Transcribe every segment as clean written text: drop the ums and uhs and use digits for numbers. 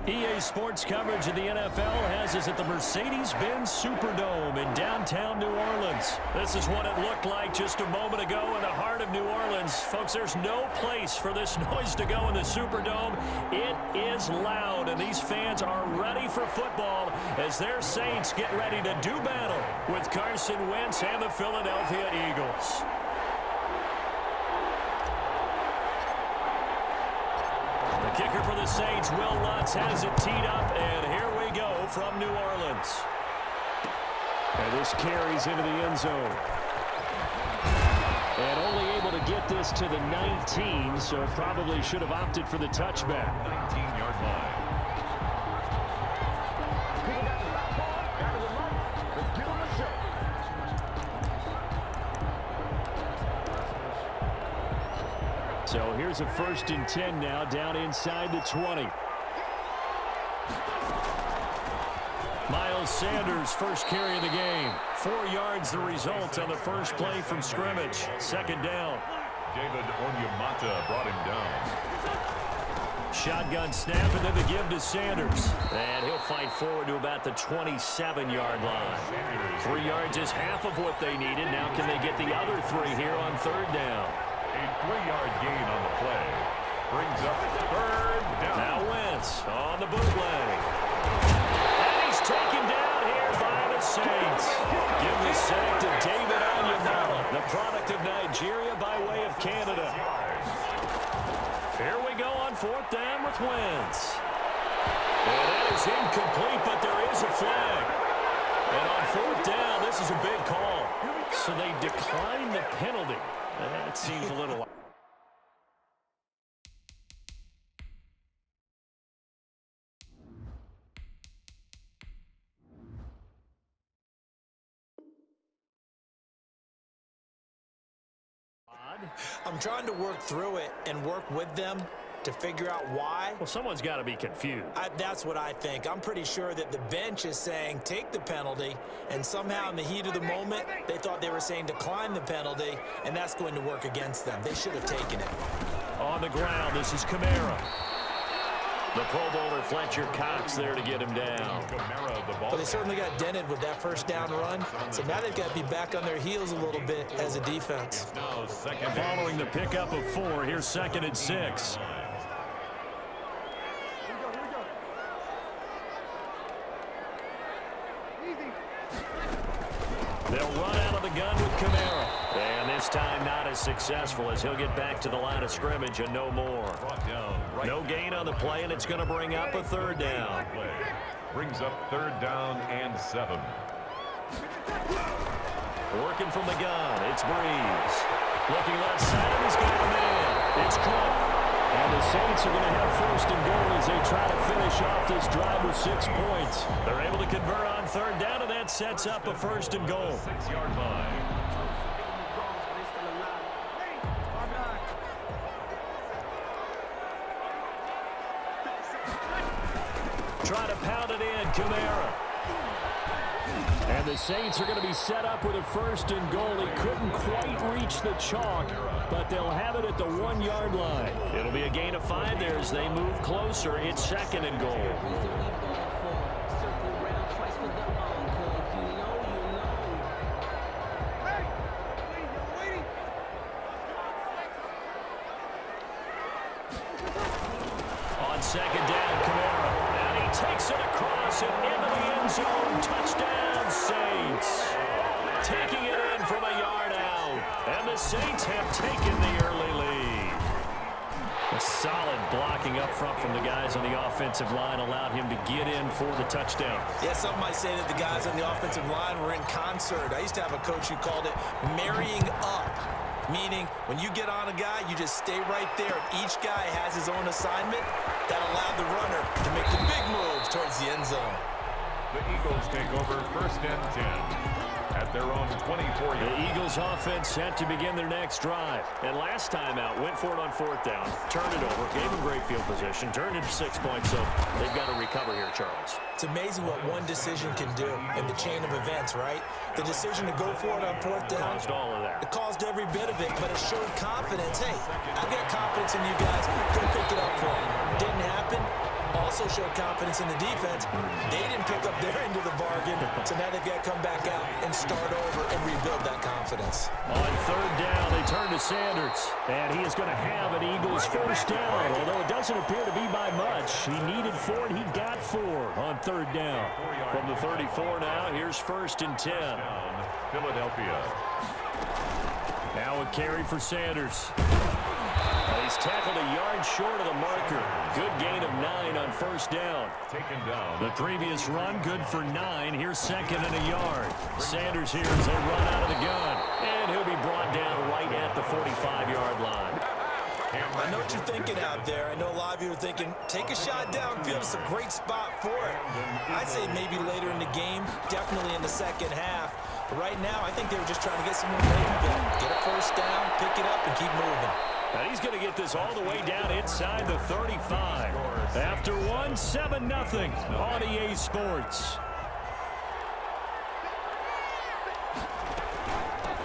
EA Sports coverage of the NFL has us at the Mercedes-Benz Superdome in downtown New Orleans. This is what it looked like just a moment ago in the heart of New Orleans. Folks, there's no place for this noise to go in the Superdome. It is loud, and these fans are ready for football as their Saints get ready to do battle with Carson Wentz and the Philadelphia Eagles. The kicker for the Saints, Will Lutz, has it teed up, and here we go from New Orleans. And this carries into the end zone. And only able to get this to the 19, so probably should have opted for the touchback. 19-yard line. So here's a 1st and 10 now, down inside the 20. Miles Sanders, first carry of the game. 4 yards the result on the first play from scrimmage. 2nd down. David Onyemata brought him down. Shotgun snap, and then the give to Sanders. And he'll fight forward to about the 27-yard line. 3 yards is half of what they needed. Now can they get the other 3 here on 3rd down? A 3-yard gain on the play. Brings up 3rd down. Now Wentz on the bootleg. And he's taken down here by the Saints. Give the sack to David Onyemata, the product of Nigeria by way of Canada. Here we go on 4th down with Wentz. And that is incomplete, but there is a flag. And on 4th down, this is a big call. So they decline the penalty. That seems a little... odd. I'm trying to work through it and work with them to figure out why. Well, someone's got to be confused. That's what I think. I'm pretty sure that the bench is saying take the penalty, and somehow in the heat of the moment, they thought they were saying decline the penalty, and that's going to work against them. They should have taken it. On the ground, this is Kamara. The Pro Bowler Fletcher Cox there to get him down. But they certainly got dented with that 1st down run, so now they've got to be back on their heels a little bit as a defense. Following the pickup of 4, here's 2nd and 6. They'll run out of the gun with Kamara. And this time not as successful as he'll get back to the line of scrimmage and no more. No gain on the play, and it's going to bring up a 3rd down. Brings up 3rd down and 7. Working from the gun, it's Breeze. Looking left side, he's got a man. It's Clark. And the Saints are going to have 1st and goal as they try to finish off this drive with 6 points. They're able to convert on 3rd down, and that sets up a 1st and goal. 6-yard line. Try to pound it in, Kamara. And the Saints are going to be set up with a 1st and goal. He couldn't quite reach the chalk, but they'll have it at the 1-yard line. It'll be a gain of 5 there as they move closer. It's 2nd and goal. On 2nd down, Kamara. And he takes it across and into the end zone. Touchdown, Saints. Taking it in from a yard out. And the Saints have taken the early lead. A solid blocking up front from the guys on the offensive line allowed him to get in for the touchdown. Yeah, some might say that the guys on the offensive line were in concert. I used to have a coach who called it marrying up. Meaning, when you get on a guy, you just stay right there. And each guy has his own assignment that allowed the runner to make the big move towards the end zone. The Eagles take over 1st and 10 at their own 24-yard. The Eagles offense set to begin their next drive. And last time out, went for it on 4th down, turned it over, gave them great field position, turned it to 6 points, so they've got to recover here, Charles. It's amazing what one decision can do in the chain of events, right? The decision to go for it on 4th down. Caused all of that. It caused every bit of it, but it showed confidence. Hey, I've got confidence in you guys. Go pick it up for me. Didn't happen. also showed confidence in the defense. They didn't pick up their end of the bargain, so now they've got to come back out and start over and rebuild that confidence. On third down, they turn to Sanders, and he is going to have an Eagles first down, although it doesn't appear to be by much. He needed 4, and he got 4 on third down. From the 34 now, here's first and 10. Philadelphia. Now a carry for Sanders. He's tackled a yard short of the marker. Good gain of 9 on first down. Taken down. The previous run, good for 9. Here's second and a yard. Sanders here as they run out of the gun. And he'll be brought down right at the 45-yard line. I know what you're thinking out there. I know a lot of you are thinking, take a shot downfield. It's a great spot for it. I'd say maybe later in the game, definitely in the second half. But right now, I think they were just trying to get some more momentum. Get a first down, pick it up, and keep moving. And he's going to get this all the way down inside the 35. After 1, 7-0 on EA Sports.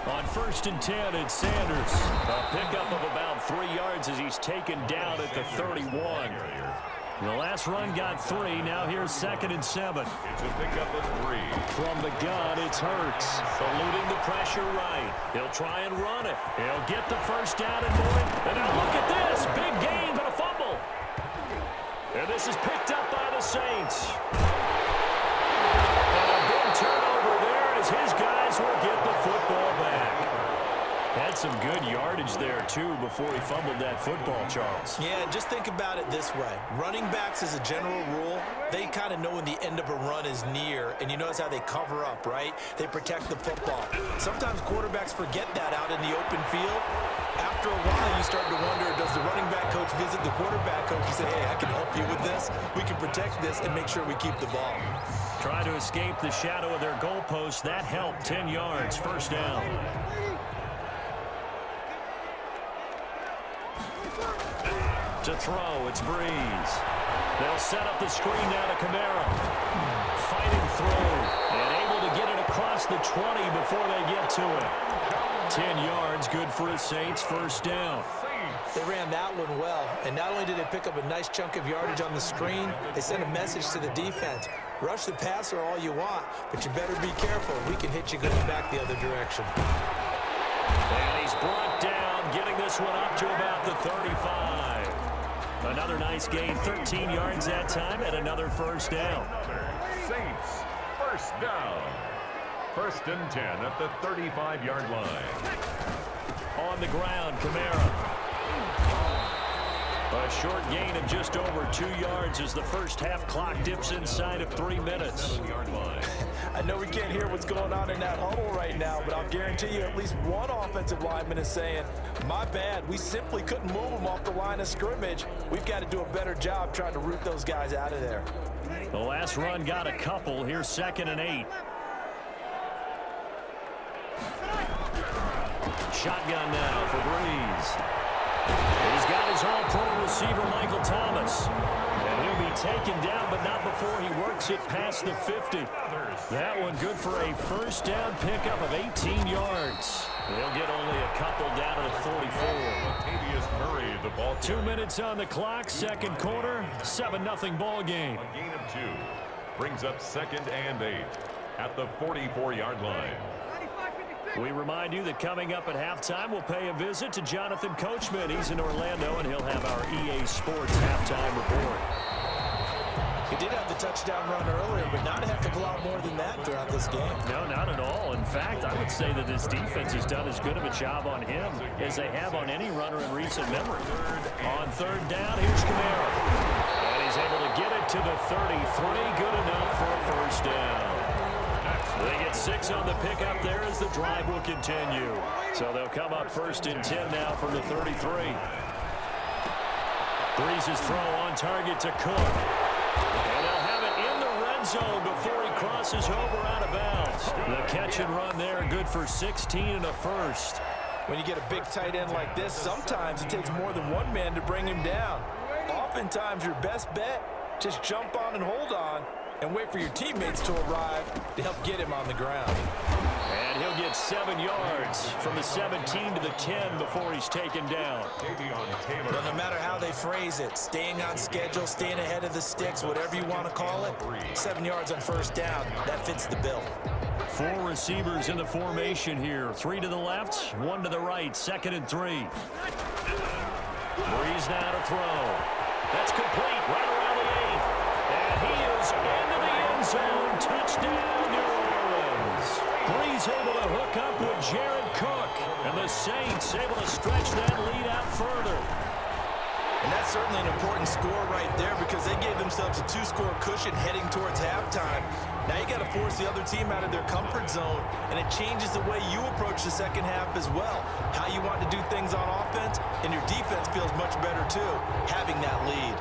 On first and 10, it's Sanders. A pickup of about 3 yards as he's taken down at the 31. The last run got 3. Now here's second and 7. It's a pickup of 3. From the gun, it's Hurts. Eluding the pressure right. He'll try and run it. He'll get the first down and more. And now look at this. Big gain, but a fumble. And this is picked up by the Saints. And a big turnover there as his guys will get the football back. Had some good yardage there, too, before he fumbled that football, Charles. Yeah, just think about it this way. Running backs, as a general rule, they kind of know when the end of a run is near, and you notice how they cover up, right? They protect the football. Sometimes quarterbacks forget that out in the open field. After a while, you start to wonder, does the running back coach visit the quarterback coach and say, hey, I can help you with this. We can protect this and make sure we keep the ball. Try to escape the shadow of their goalpost. That helped. 10 yards, first down. To throw, it's Breeze. They'll set up the screen now to Kamara. Fighting through and able to get it across the 20 before they get to it. 10 yards, good for the Saints, first down. They ran that one well, and not only did they pick up a nice chunk of yardage on the screen, they sent a message to the defense. Rush the passer all you want, but you better be careful. We can hit you going back the other direction. And he's brought down, getting this one up to about the 35. Another nice gain, 13 yards that time, and another first down. Saints, first down. First and 10 at the 35-yard line. On the ground, Kamara. A short gain of just over 2 yards as the first half clock dips inside of 3 minutes. I know we can't hear what's going on in that huddle right now, but I'll guarantee you at least one offensive lineman is saying, my bad, we simply couldn't move them off the line of scrimmage. We've got to do a better job trying to root those guys out of there. The last run got a couple. Here's second and 8. Shotgun now for Breeze. He's got his all-pro receiver, Michael Thomas. And he'll be taken down, but not before he works it past the 50. That one good for a first down pickup of 18 yards. They'll get only a couple down to the 44. Murray, the ball 2 minutes on the clock, second quarter, 7-0 ball game. A gain of 2 brings up second and 8 at the 44-yard line. We remind you that coming up at halftime, we'll pay a visit to Jonathan Coachman. He's in Orlando, and he'll have our EA Sports halftime report. He did have the touchdown run earlier, but not a heck of a lot more than that throughout this game. No, not at all. In fact, I would say that this defense has done as good of a job on him as they have on any runner in recent memory. On third down, here's Kamara. And he's able to get it to the 33. Good enough for a first down. They get 6 on the pickup there as the drive will continue. So they'll come up first and 10 now from the 33. Breeze's throw on target to Cook. And they'll have it in the red zone before he crosses over out of bounds. The catch and run there, good for 16 and a first. When you get a big tight end like this, sometimes it takes more than one man to bring him down. Oftentimes, your best bet, just jump on and hold on and wait for your teammates to arrive to help get him on the ground. And he'll get 7 yards from the 17 to the 10 before he's taken down. Well, no matter how they phrase it, staying on schedule, staying ahead of the sticks, whatever you want to call it, 7 yards on first down, that fits the bill. 4 receivers in the formation here. 3 to the left, 1 to the right. 2nd and 3. Breeze now to throw. That's complete right around the 8. And he is into the end zone. Touchdown, New Orleans. Breeze able to hook up with Jared Cook. And the Saints able to stretch that lead out further. And that's certainly an important score right there because they gave themselves a 2-score cushion heading towards halftime. Now you got to force the other team out of their comfort zone, and it changes the way you approach the second half as well. How you want to do things on offense, and your defense feels much better too, having that lead.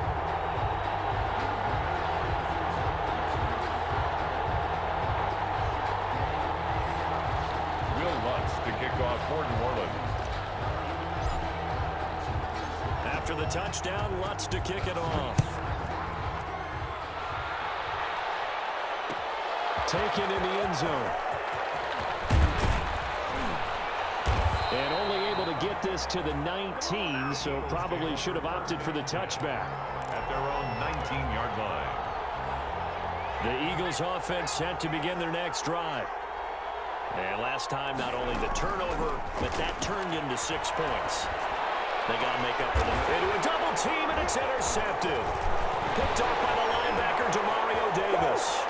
Will Lutz to kick off for New Orleans. After the touchdown, Lutz to kick it off. Taken in the end zone. And only able to get this to the 19, so probably should have opted for the touchback. At their own 19-yard line. The Eagles offense set to begin their next drive. And last time, not only the turnover, but that turned into 6 points. They got to make up for them. Into a double team, and it's intercepted. Picked off by the linebacker, Demario Davis.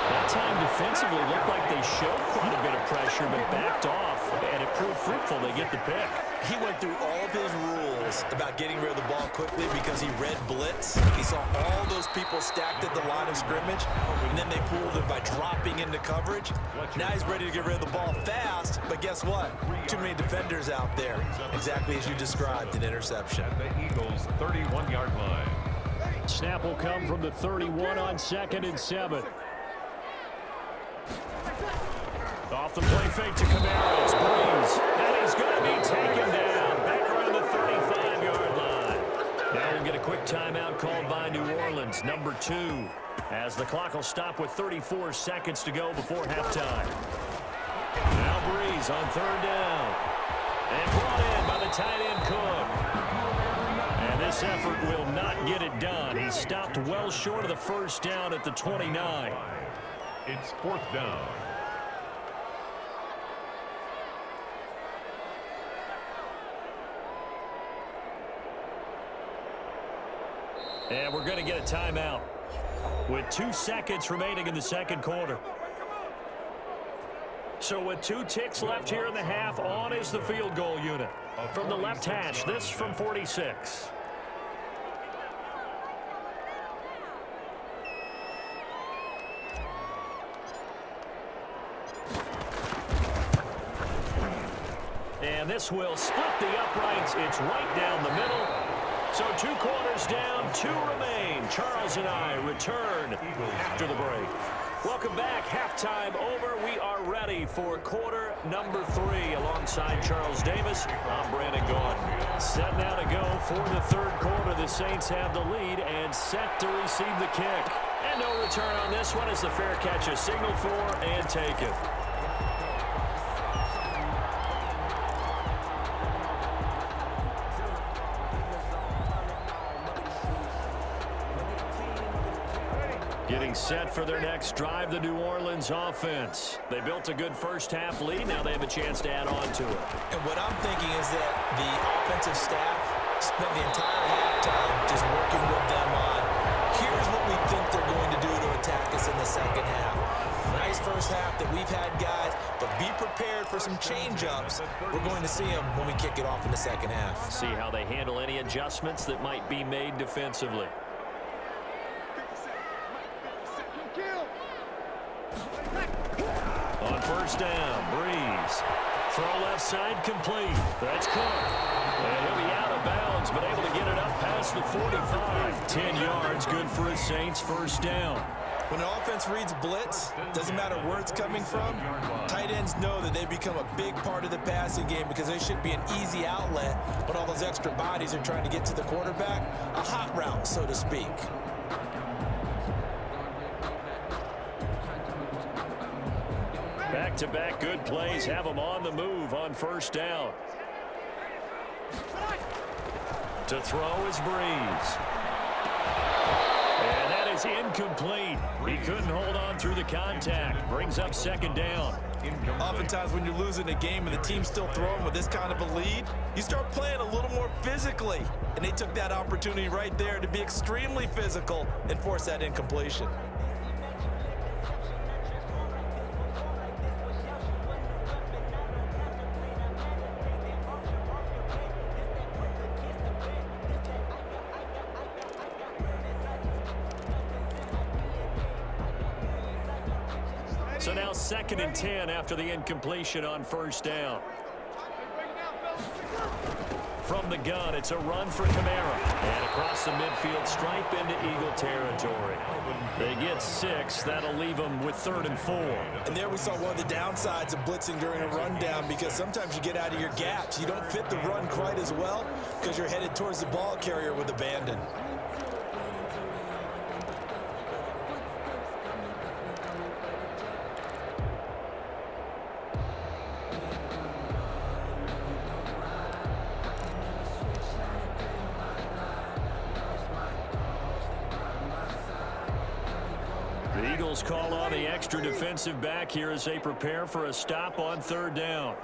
That time defensively looked like they showed quite a bit of pressure, but backed off, and it proved fruitful. They get the pick. He went through all of his rules about getting rid of the ball quickly because he read blitz. He saw all those people stacked at the line of scrimmage, and then they fooled him by dropping into coverage. Now he's ready to get rid of the ball fast, but guess what? Too many defenders out there. Exactly as you described, an interception. At the Eagles' 31-yard line. Snap will come from the 31 on 2nd and 7. Off the play fake to Kamara. It's Breeze. And he's going to be taken down. Back around the 35-yard line. Now we'll get a quick timeout called by New Orleans, number 2. As the clock will stop with 34 seconds to go before halftime. Now Breeze on 3rd down. And brought in by the tight end Cook. And this effort will not get it done. He stopped well short of the first down at the 29. It's 4th down. And we're going to get a timeout with 2 seconds remaining in the second quarter. So with 2 ticks left here in the half, on is the field goal unit. From the left hash, this from 46. And this will split the uprights. It's right down the middle. So 2 quarters down, 2 remain. Charles and I return after the break. Welcome back. Halftime over. We are ready for quarter number 3. Alongside Charles Davis, I'm Brandon Gordon. Set now to go for the 3rd quarter. The Saints have the lead and set to receive the kick. And no return on this one as the fair catch is signaled for and taken. Getting set for their next drive, the New Orleans offense. They built a good first half lead. Now they have a chance to add on to it. And what I'm thinking is that the offensive staff spent the entire halftime just working with them on, here's what we think they're going to do to attack us in the second half. Nice first half that we've had, guys, but be prepared for some change-ups. We're going to see them when we kick it off in the second half. See how they handle any adjustments that might be made defensively. On first down, Breeze. Throw left side complete. That's Cook. And he'll be out of bounds, but able to get it up past the 45. 10 yards, good for a Saints first down. When an offense reads blitz, doesn't matter where it's coming from, tight ends know that they become a big part of the passing game because they should be an easy outlet when all those extra bodies are trying to get to the quarterback. A hot route, so to speak. Back Back-to-back good plays have them on the move on first down. To throw is Breeze. And that is incomplete. He couldn't hold on through the contact. Brings up second down. Oftentimes when you're losing a game and the team's still throwing with this kind of a lead, you start playing a little more physically. And they took that opportunity right there to be extremely physical and force that incompletion. So now 2nd and 10 after the incompletion on first down. From the gun, it's a run for Kamara. And across the midfield stripe into Eagle territory. They get 6. That'll leave them with 3rd and 4. And there we saw one of the downsides of blitzing during a rundown, because sometimes you get out of your gaps. You don't fit the run quite as well because you're headed towards the ball carrier with abandon. The Eagles call on the extra defensive back here as they prepare for a stop on 3rd down.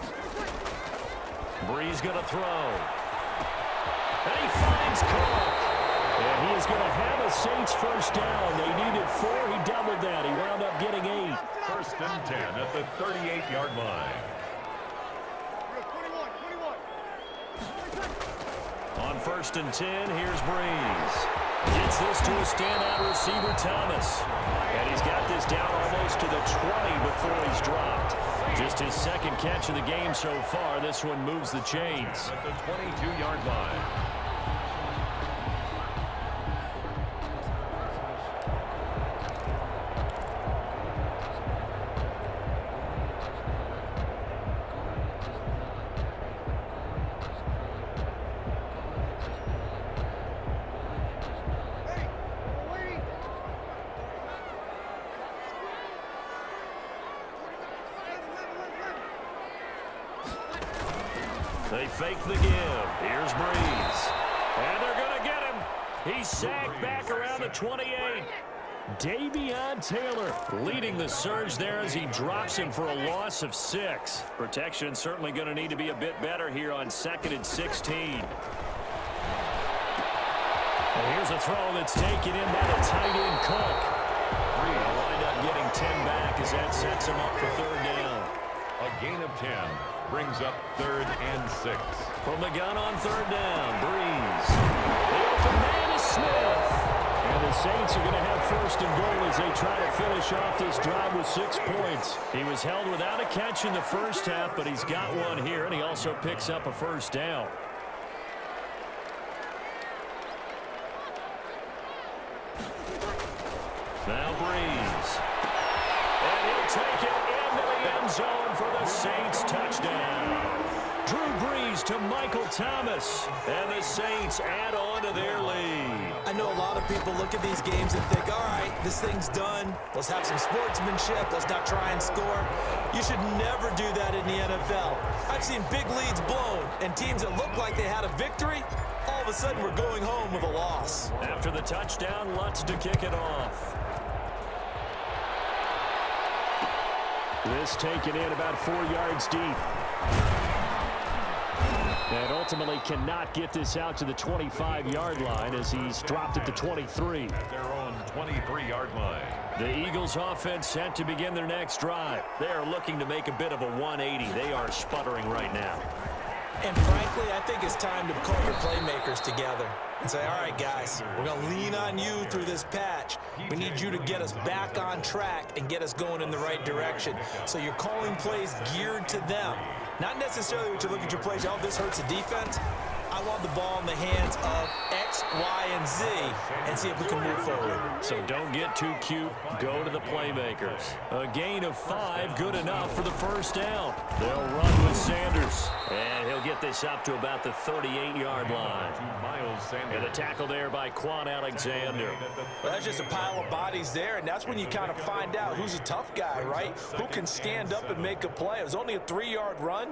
Breeze going to throw. And he finds Cook. And he is going to have a Saints first down. They needed 4. He doubled that. He wound up getting 8. 1st and 10 at the 38-yard line. On 1st and 10, here's Breeze. Gets this to a standout receiver, Thomas. And he's got this down almost to the 20 before he's dropped. Just his 2nd catch of the game so far. This one moves the chains. At the 22-yard line. They fake the give. Here's Breeze. And they're going to get him. He's sacked back around the 28. Davion Taylor leading the surge there as he drops him for a loss of 6. Protection certainly going to need to be a bit better here on 2nd and 16. And here's a throw that's taken in by the tight end Cook. They'll wind up getting 10 back as that sets him up for 3rd down. A gain of 10 brings up 3rd and 6. From the gun on 3rd down, Breeze. The open man is Smith. And the Saints are going to have 1st and goal as they try to finish off this drive with 6 points. He was held without a catch in the first half, but he's got one here, and he also picks up a 1st down. Now Breeze. And he'll take it into the end zone for the Saints touchdown. Drew Brees to Michael Thomas. And the Saints add on to their lead. I know a lot of people look at these games and think, all right, this thing's done. Let's have some sportsmanship. Let's not try and score. You should never do that in the NFL. I've seen big leads blown, and teams that look like they had a victory, all of a sudden we're going home with a loss. After the touchdown, Lutz to kick it off. This taken in about 4 yards deep. And ultimately cannot get this out to the 25-yard line as he's dropped at the 23. At their own 23-yard line. The Eagles offense set to begin their next drive. They are looking to make a bit of a 180. They are sputtering right now. And frankly, I think it's time to call your playmakers together and say, all right, guys, we're going to lean on you through this patch. We need you to get us back on track and get us going in the right direction. So you're calling plays geared to them. Not necessarily what you look at your plays, oh, this hurts the defense. I want the ball in the hands of X, Y, and Z and see if we can move forward. So don't get too cute. Go to the playmakers. A gain of 5, good enough for the first down. They'll run with Sanders. And he'll get the this up to about the 38-yard line. And the tackle there by Quan Alexander. Well, that's just a pile of bodies there, and that's when you kind of find out who's a tough guy, right? Who can stand up and make a play. It was only a 3-yard run,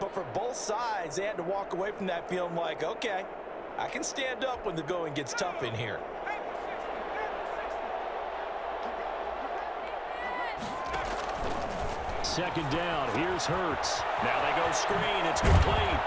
but for both sides, they had to walk away from that feeling like, okay, I can stand up when the going gets tough in here. Second down, here's Hurts. Now they go screen, it's complete.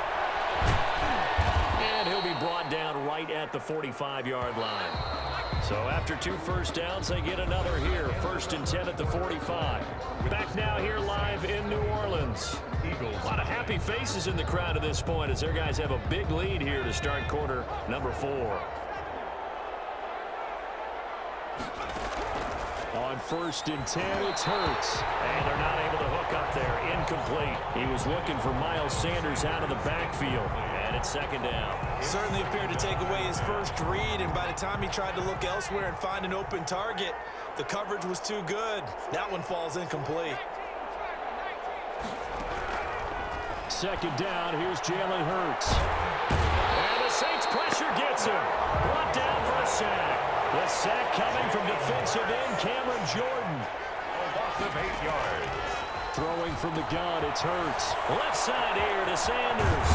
And he'll be brought down right at the 45-yard line. So after 2 first downs, they get another here. 1st and 10 at the 45. Back now here live in New Orleans. A lot of happy faces in the crowd at this point as their guys have a big lead here to start quarter number 4. On 1st and 10, it's Hurts. And they're not able to hook up there. Incomplete. He was looking for Miles Sanders out of the backfield. And it's 2nd down. Certainly appeared to take away his first read, and by the time he tried to look elsewhere and find an open target, the coverage was too good. That one falls incomplete. 2nd down, here's Jalen Hurts. And the Saints pressure gets him. Brought down for a sack. The sack coming from defensive end Cameron Jordan. A loss of 8 yards. Throwing from the gun, it's Hurts. Left side here to Sanders.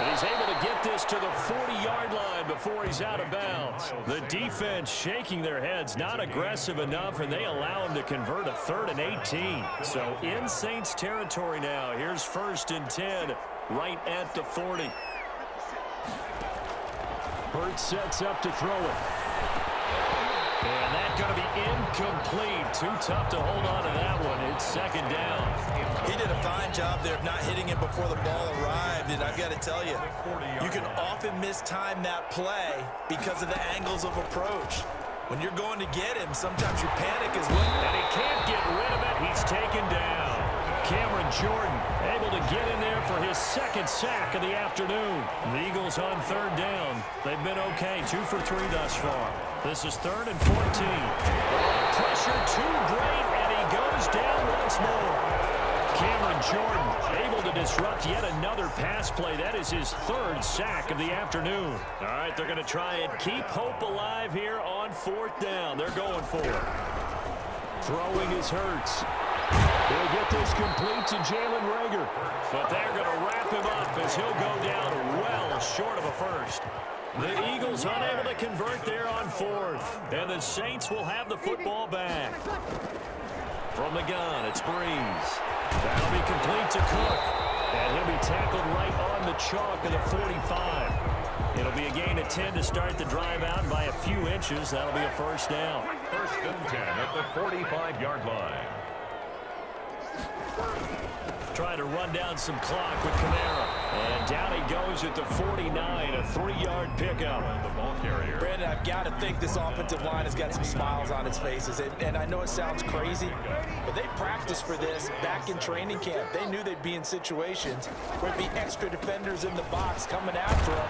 And he's able to get this to the 40-yard line before he's out of bounds. The defense shaking their heads, not aggressive enough, and they allow him to convert a 3rd and 18. So in Saints territory now. Here's 1st and 10 right at the 40. Hurts sets up to throw it. And that's going to be incomplete. Too tough to hold on to that one. It's 2nd down. He did a fine job there of not hitting it before the ball arrived, and I've got to tell you, you can often mistime that play because of the angles of approach. When you're going to get him, sometimes your panic is with him. And he can't get rid of it. He's taken down. Cameron Jordan able to get in there for his 2nd sack of the afternoon. The Eagles on 3rd down. They've been okay, 2 for 3 thus far. This is 3rd and 14. Pressure too great, and he goes down once more. Cameron Jordan able to disrupt yet another pass play. That is his 3rd sack of the afternoon. All right, they're going to try and keep hope alive here on 4th down. They're going for it. Throwing is Hurts. He'll get this complete to Jalen Reagor. But they're going to wrap him up as he'll go down well short of a first. The Eagles unable to convert there on 4th. And the Saints will have the football back. From the gun, it's Breeze. That'll be complete to Cook. And he'll be tackled right on the chalk of the 45. It'll be a gain of 10 to start the drive out by a few inches. That'll be a 1st down. 1st and 10 at the 45-yard line. Trying to run down some clock with Kamara. And down he goes at the 49, a 3-yard pickup. The ball carrier. Brandon, I've got to think this offensive line has got some smiles on its faces. And I know it sounds crazy, but they practiced for this back in training camp. They knew they'd be in situations where there'd be extra defenders in the box coming after them,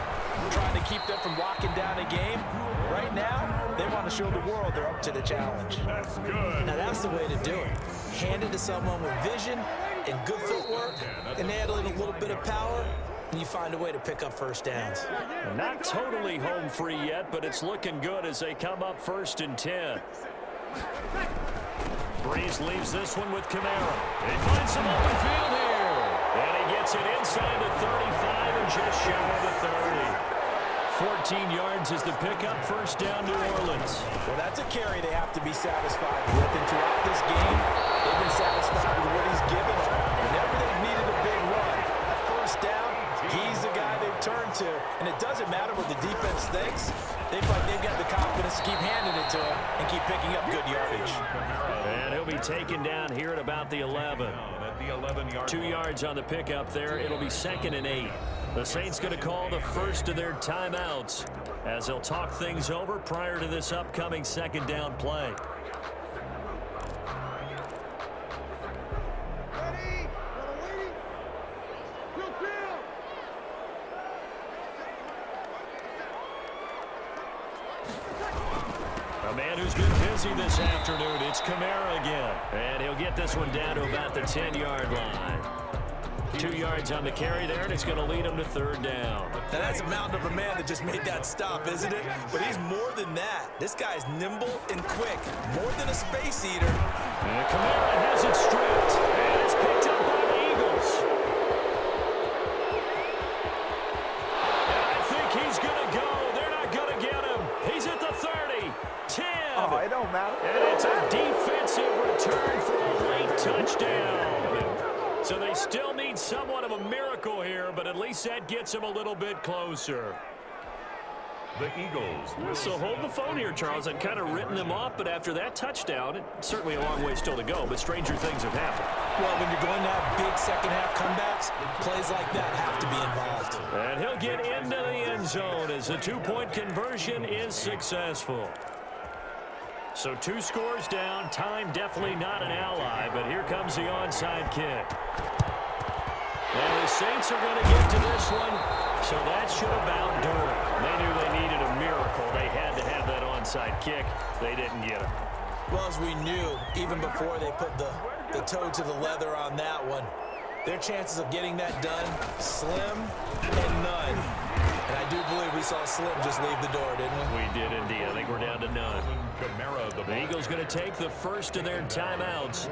trying to keep them from locking down a game. Right now, they want to show the world they're up to the challenge. That's good. Now, that's the way to do it. Hand it to someone with vision and good footwork, and add a little bit of power, and you find a way to pick up 1st downs. Not totally home free yet, but it's looking good as they come up 1st and 10. Breeze leaves this one with Kamara. He finds some open field here. And he gets it inside the 35 and just shy of the 30. 14 yards is the pickup. 1st down, New Orleans. Well, that's a carry they have to be satisfied with. And throughout this game, they've been satisfied with what he's given them. Whenever they've needed a big run, 1st down, he's the guy they've turned to. And it doesn't matter what the defense thinks. They feel like they've got the confidence to keep handing it to him and keep picking up good yardage. And he'll be taken down here at about the 11. 2 yards on the pickup there. It'll be 2nd and 8. The Saints going to call the first of their timeouts as they'll talk things over prior to this upcoming 2nd down play. A man who's been busy this afternoon, it's Kamara again. And he'll get this one down to about the 10-yard line. 2 yards on the carry there, and it's going to lead him to 3rd down. Now, that's a mountain of a man that just made that stop, isn't it? But he's more than that. This guy's nimble and quick, more than a space eater. And Kamara has it stripped, and it's picked up by the Eagles. And I think he's going to go. They're not going to get him. He's at the 30, 10. Oh, it don't matter. And it's a defensive return for a late touchdown. So they still need somewhat of a miracle here, but at least that gets them a little bit closer. The Eagles. So hold the phone here, Charles. I'd kind of written them off, but after that touchdown, it's certainly a long way still to go, but stranger things have happened. Well, when you're going to have big second-half comebacks, plays like that have to be involved. And he'll get into the end zone as the 2-point conversion is successful. So 2 scores down. Time definitely not an ally, but here comes the onside kick. And the Saints are going to get to this one, so that should about do it. They knew they needed a miracle. They had to have that onside kick. They didn't get it. Well, as we knew, even before they put the toe to the leather on that one, their chances of getting that done, slim and none. And I do believe we saw Slim just leave the door, didn't we? We did indeed. I think we're down to none. The Eagles going to take the first of their timeouts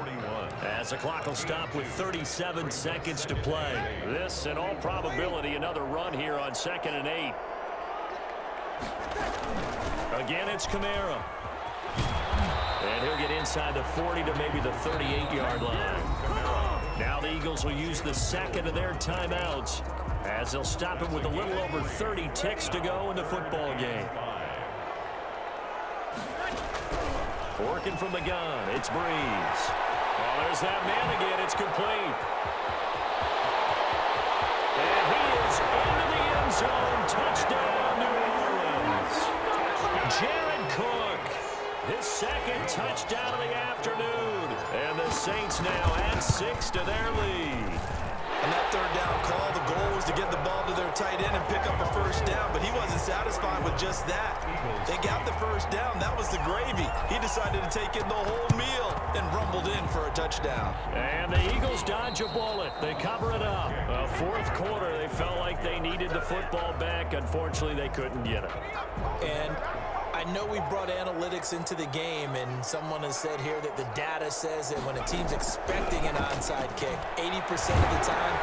as the clock will stop with 37 seconds to play. This, in all probability, another run here on 2nd and 8. Again, it's Kamara. And he'll get inside the 40 to maybe the 38-yard line. Now the Eagles will use the second of their timeouts as they'll stop him with a little over 30 ticks to go in the football game. Working from the gun, it's Breeze. Well, there's that man again. It's complete. And he is into the end zone. Touchdown, New Orleans. Jared Cook, his 2nd touchdown of the afternoon. And the Saints now add 6 to their lead. And that 3rd down call, the goal was to get the ball to their tight end and pick up a 1st down, but he wasn't satisfied with just that. They got the 1st down. That was the gravy. He decided to take in the whole meal and rumbled in for a touchdown. And the Eagles dodge a bullet. They cover it up. 4th quarter, they felt like they needed the football back. Unfortunately, they couldn't get it. And I know we brought analytics into the game, and someone has said here that the data says that when a team's expecting an onside kick, 80% of the time,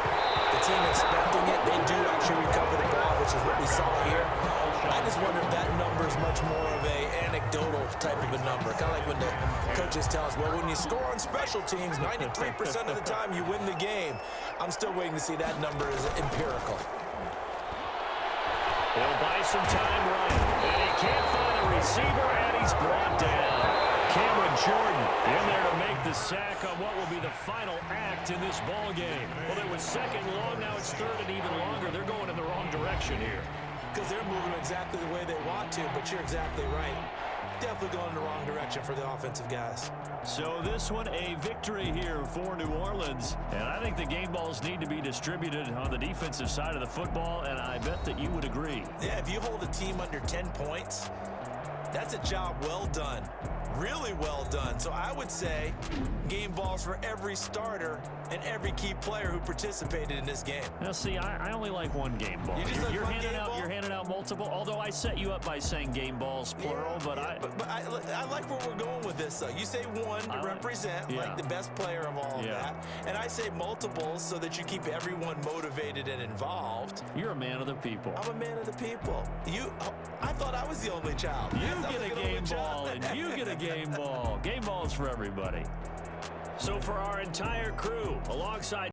the team expecting it, they do actually recover the ball, which is what we saw here. I just wonder if that number is much more of a anecdotal type of a number. Kind of like when the coaches tell us, well, when you score on special teams, 93% of the time you win the game. I'm still waiting to see that number is empirical. He'll buy some time running, and he can't find a receiver, and he's brought down. Cameron Jordan in there to make the sack on what will be the final act in this ball game. Well, it was 2nd long, now it's 3rd and even longer. They're going in the wrong direction here. Because they're moving exactly the way they want to, but you're exactly right. Definitely going in the wrong direction for the offensive guys. So this one, a victory here for New Orleans. And I think the game balls need to be distributed on the defensive side of the football, and I bet that you would agree. Yeah, if you hold a team under 10 points, that's a job well done. Really well done. So I would say game balls for every starter and every key player who participated in this game. Now, see, I only like one game ball. You're handing out multiple, although I set you up by saying game balls, plural, but I like where we're going with this, though. You say one to represent, like the best player of all of that, and I say multiples so that you keep everyone motivated and involved. You're a man of the people. I'm a man of the people. I thought I was the only child. You get a game ball, and you get a game ball. Game balls for everybody. So for our entire crew, alongside